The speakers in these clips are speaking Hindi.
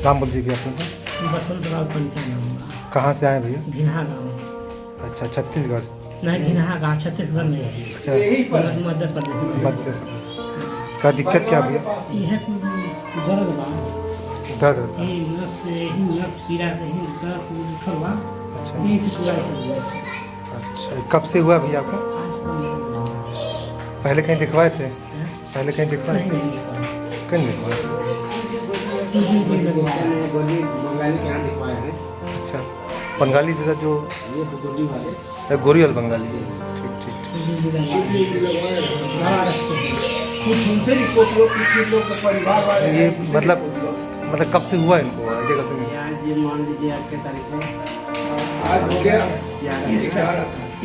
नाम बोल दीजिए अपने को। बसंत राव पंचा नाम हुआ। कहाँ से आए भैया? घिन्हा गाँव। अच्छा, छत्तीसगढ़। नहीं, घिन्हा गाँव छत्तीसगढ़ में है। अच्छा, मध्य प्रदेश में। मध्य प्रदेश। क्या दिक्कत क्या भैया? यह दर्द बा, दर्द होता है। यही नस पीड़ा, यही दर्द उठल बा। अच्छा यही से पूरा कर दिया। अच्छा, कब से हुआ भैया आपको? आज पर पहले कहीं दिखवाए थे? नहीं, पहले कहीं दिखवाए? नहीं कहीं दिखवाए? बंगाली के यहाँ दिखवाए हैं। अच्छा, बंगाली दादा जो ये तो गोली वाले गोरियल बंगाली। ठीक ठीक। कुछ उनसे भी कुछ लोग का परिवार वाले ये मतलब कब से हुआ इनको आइडिया का? आज ये मान लीजिए आज के तारीख में आज हो गया।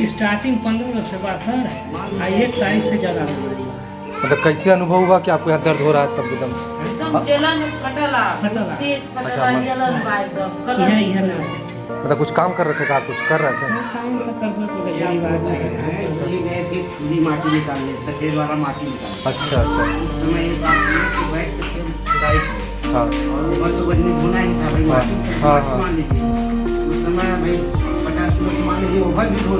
स्टार्टिंग 15 से बात सर, 1 तारीख से ज़्यादा मतलब कैसे अनुभव हुआ कि आपको यहाँ दर्द हो रहा है तब एकदम? एकदम चेला में फटला फटला। तेज फटला जलन बा एकदम कलर यह ना से मतलब कुछ काम कर रहे थे? कहा कुछ कर रहे थे? काम तो करना पड़ेगा, यही बात है। ये गए थे पूरी माटी निकालने, सफेद वाला माटी निकालने। अच्छा अच्छा। उस समय ये बात हुई कि बैठ के खेल खुदाई की हाँ और ऊपर तो बजने धोना ही था भाई। माटी हाँ, माटी हाँ। मान लीजिए उस समय भाई 50 किलो से मान लीजिए ओवर भी धो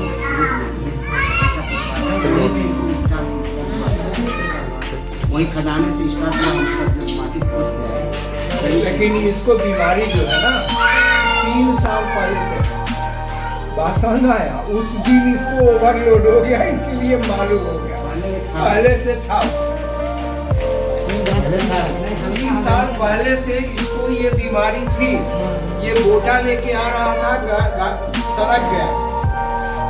वही खदाने से स्टार्ट हुआ माटी खोद के आए। लेकिन इसको बीमारी जो है ना 3 साल पहले से बासन आया, उस दिन इसको ओवरलोड हो गया, इसलिए मालूम हो गया। पहले से था 3 साल पहले से इसको ये बीमारी थी। ये बोटा लेके आ रहा था, सड़क गया,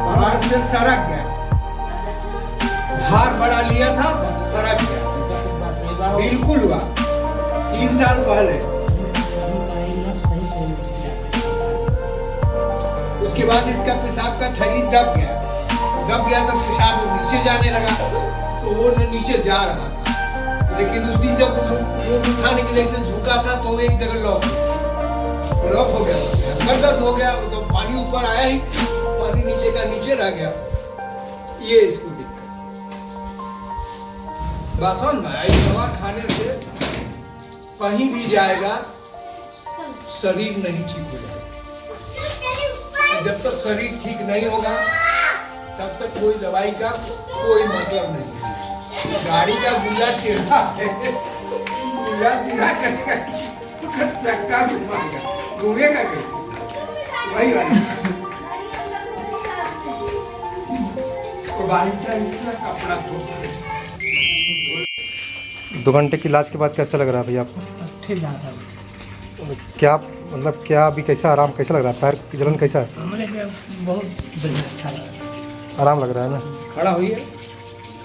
बाहर से सड़क गया, भार बड़ा लिया था, सड़क गया, बिल्कुल हुआ 3 साल पहले। उसके बाद इसका पेशाब का थैली दब गया तो पेशाब नीचे जाने लगा, तो वो नीचे जा रहा था। लेकिन उस दिन जब उठाने के लिए से झुका था तो वो एक जगह लॉक हो गया, दर्द हो गया, तो पानी ऊपर आया ही, पानी नीचे का नीचे रह गया। ये इसको दिक्कत बासन भाई, दवा खाने से कहीं भी जाएगा शरीर नहीं ठीक हो जाएगा। जब तक शरीर ठीक नहीं होगा तब तक कोई दवाई का कोई मतलब नहीं। गाड़ी का गुल्ला टेढ़ा है, गुल्ला सीधा करेगा, चक्का घुमाएगा, घूमेगा कैसे? वही वाली तो बाइक का इतना कपड़ा धोता है। 2 घंटे की इलाज के बाद कैसा लग रहा है भैया आपको? ठीक जाता है। क्या मतलब क्या अभी कैसा आराम कैसा लग रहा है? पैर की जलन कैसा है? हमारे लिए बहुत बढ़िया, अच्छा लगा। आराम लग रहा है ना? खड़ा होइए,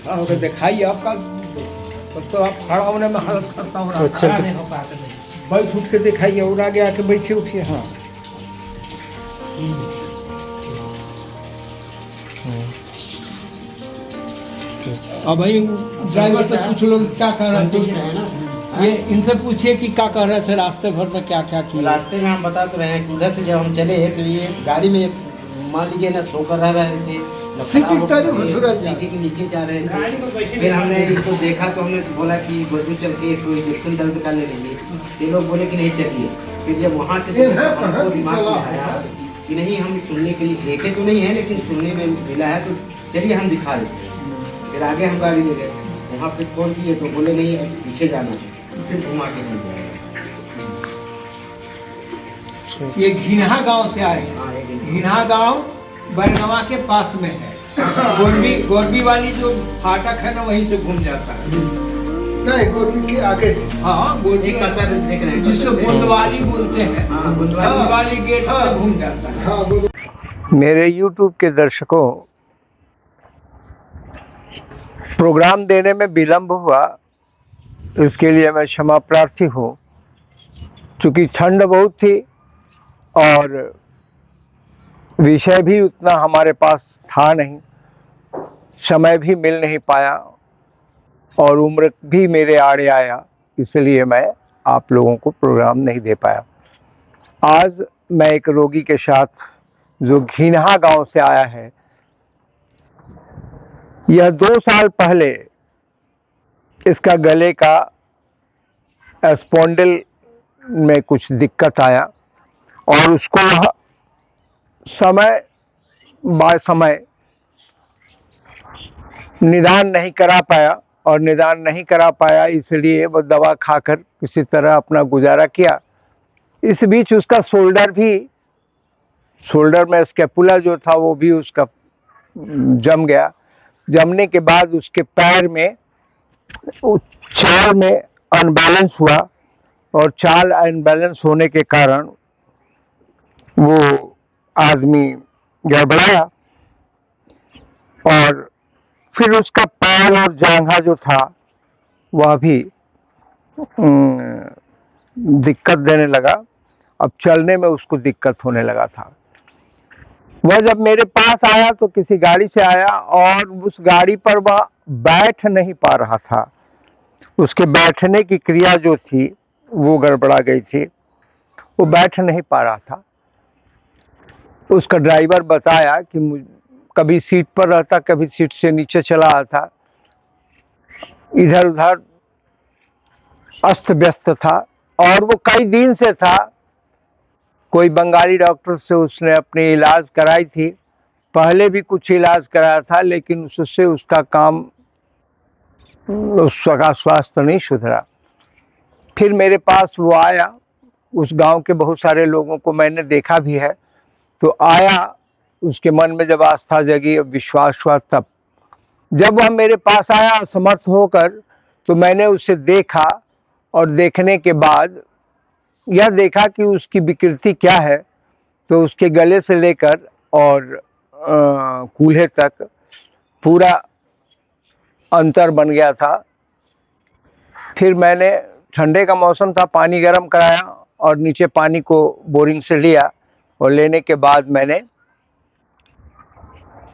खड़ा होकर दिखाइए आपका, तो आप खड़ा होने में हालत करता हो रहा तो है। चल खड़ा तो नहीं हो पाते नहीं। बैठ उठ के दिखाइए और आगे आके बैठिए उठिए। हाँ अब भाई ड्राइवर से पूछ लो क्या कह रहे थे, ये इनसे पूछिए कि क्या कह रहे थे रास्ते भर में क्या क्या किया। रास्ते में हम बता तो रहे हैं कि उधर से जब हम चले तो ये गाड़ी में मान लीजिए ना सोकर रह रहे थे, सीटी तरफ सीटी के नीचे जा रहे थे। गाड़ी में बैठे फिर हमने इनको देखा तो हमने बोला कि बदू चल के एक इंजेक्शन दर्द का ले लीजिए। ये लोग बोले कि नहीं चलिए। फिर जब वहाँ से हमको दिमाग में आया कि नहीं हम सुनने के लिए देखे तो नहीं है लेकिन सुनने में मिला है, तो चलिए हम दिखा देते हैं। फिर आगे हम गाड़ी ले गए, वहाँ पे कॉल किए तो बोले नहीं पीछे जाना है, फिर घुमा के ले गए। ये घिन्हा गांव से आए। हाँ, एक घिन्हा गांव बैरगवा के पास में है। गोरबी वाली जो फाटक है ना वहीं से घूम जाता है। नहीं, गोरबी के आगे से। हाँ, गोरबी एक कसर देख रहे हैं, जिसको गोंदवाली बोलते हैं, हाँ, गोंदवाली। गोंदवाली गेट से घूम जाता है। हाँ, बोलो। मेरे YouTube के दर्शकों, प्रोग्राम देने में विलंब हुआ, इसके लिए मैं क्षमा प्रार्थी हूँ। चूँकि ठंड बहुत थी और विषय भी उतना हमारे पास था नहीं, समय भी मिल नहीं पाया और उम्र भी मेरे आड़े आया, इसलिए मैं आप लोगों को प्रोग्राम नहीं दे पाया। आज मैं एक रोगी के साथ जो घिन्हा गांव से आया है, यह 2 साल पहले इसका गले का स्पॉन्डिल में कुछ दिक्कत आया और उसको वह समय बाय समय निदान नहीं करा पाया, और निदान नहीं करा पाया इसलिए वह दवा खाकर किसी तरह अपना गुजारा किया। इस बीच उसका शोल्डर में स्कैपुला जो था वो भी उसका जम गया। जमने के बाद उसके पैर में चाल में अनबैलेंस हुआ, और चाल अनबैलेंस होने के कारण वो आदमी गड़बड़ाया, और फिर उसका पैर और जांघा जो था वह भी दिक्कत देने लगा। अब चलने में उसको दिक्कत होने लगा था। वह जब मेरे पास आया तो किसी गाड़ी से आया, और उस गाड़ी पर वह बैठ नहीं पा रहा था। उसके बैठने की क्रिया जो थी वो गड़बड़ा गई थी, वो बैठ नहीं पा रहा था। उसका ड्राइवर बताया कि कभी सीट पर रहता, कभी सीट से नीचे चला आता, इधर उधर अस्त व्यस्त था, और वो कई दिन से था। कोई बंगाली डॉक्टर से उसने अपनी इलाज कराई थी, पहले भी कुछ इलाज कराया था, लेकिन उससे उसका स्वास्थ्य नहीं सुधरा। फिर मेरे पास वो आया, उस गांव के बहुत सारे लोगों को मैंने देखा भी है, तो आया, उसके मन में जब आस्था जगी, विश्वास हुआ, तब जब वह मेरे पास आया असमर्थ होकर, तो मैंने उसे देखा, और देखने के बाद यह देखा कि उसकी विकृति क्या है। तो उसके गले से लेकर और कूल्हे तक पूरा अंतर बन गया था। फिर मैंने, ठंडे का मौसम था, पानी गर्म कराया और नीचे पानी को बोरिंग से लिया, और लेने के बाद मैंने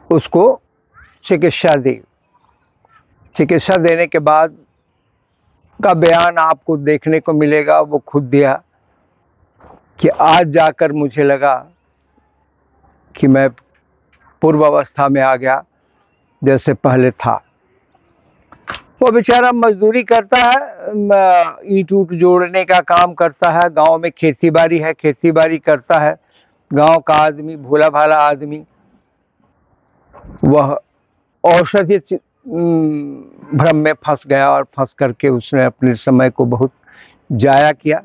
उसको चिकित्सा दी। चिकित्सा देने के बाद का बयान आपको देखने को मिलेगा। वो खुद दिया कि आज जाकर मुझे लगा कि मैं पूर्व अवस्था में आ गया जैसे पहले था। वो बेचारा मजदूरी करता है, ईंट ऊट जोड़ने का काम करता है, गांव में खेती बाड़ी है, खेती बाड़ी करता है। गांव का आदमी, भोला भाला आदमी, वह औषधि भ्रम में फंस गया, और फंस करके उसने अपने समय को बहुत जाया किया।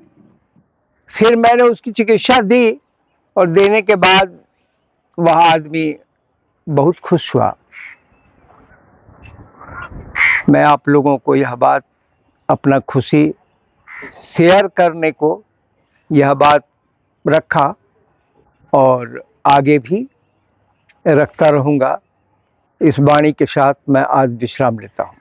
फिर मैंने उसकी चिकित्सा दी, और देने के बाद वह आदमी बहुत खुश हुआ। मैं आप लोगों को यह बात, अपना खुशी शेयर करने को यह बात रखा, और आगे भी रखता रहूँगा। इस वाणी के साथ मैं आज विश्राम लेता हूँ।